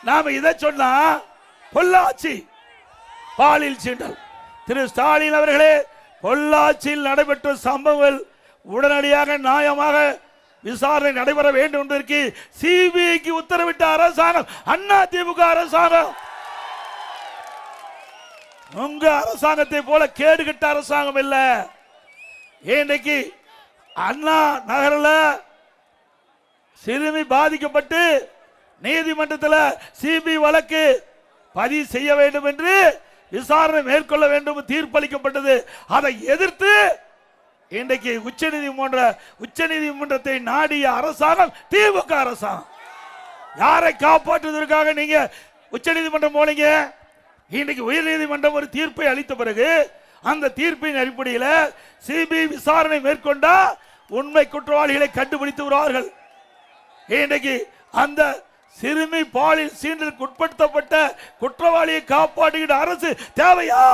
நாம இதை சொன்னா பொள்ளாச்சி பாலியல் சீண்டல். திரு ஸ்டாலின் அவர்களே, பொள்ளாச்சியில் நடைபெற்ற சம்பவங்கள் உடனடியாக நியாயமாக விசாரணை நடைபெற வேண்டும் என்பதற்கு சிபிஐக்கு உத்தரவிட்ட அரசாங்கம் அதிமுக அரசாங்கம். உங்க அரசாங்கத்தை போல கேடுகட்ட அரசாங்கம் இல்ல. இன்னைக்கு அண்ணா நகரில் சிறுமி பாதிக்கப்பட்டு நீதிமன்றத்தில் சிபிஐ வழக்கு பதிவு செய்ய வேண்டும் என்று விசாரணை மேற்கொள்ள வேண்டும் தீர்ப்பளிக்கப்பட்டது. அதை எதிர்த்து இன்றைக்கு உச்சநீதிமன்றத்தை நாடிய அரசாங்கம் திமுக அரசாங்கம். யாரை காப்பாற்றுவதற்காக நீங்க உச்சநீதிமன்றம் போனீங்க? இன்றைக்கு உயர்நீதிமன்றம் ஒரு தீர்ப்பை அளித்த பிறகு அந்த தீர்ப்பின் அடிப்படையில் சிபிஐ விசாரணை மேற்கொண்டா உண்மை குற்றவாளிகளை கண்டுபிடித்து வருவார்கள். இன்றைக்கு அந்த சிறுமி பாலியல் சீண்டலுக்கு உட்படுத்தப்பட்ட குற்றவாளியை காப்பாற்றுகிற அரசு தேவையா?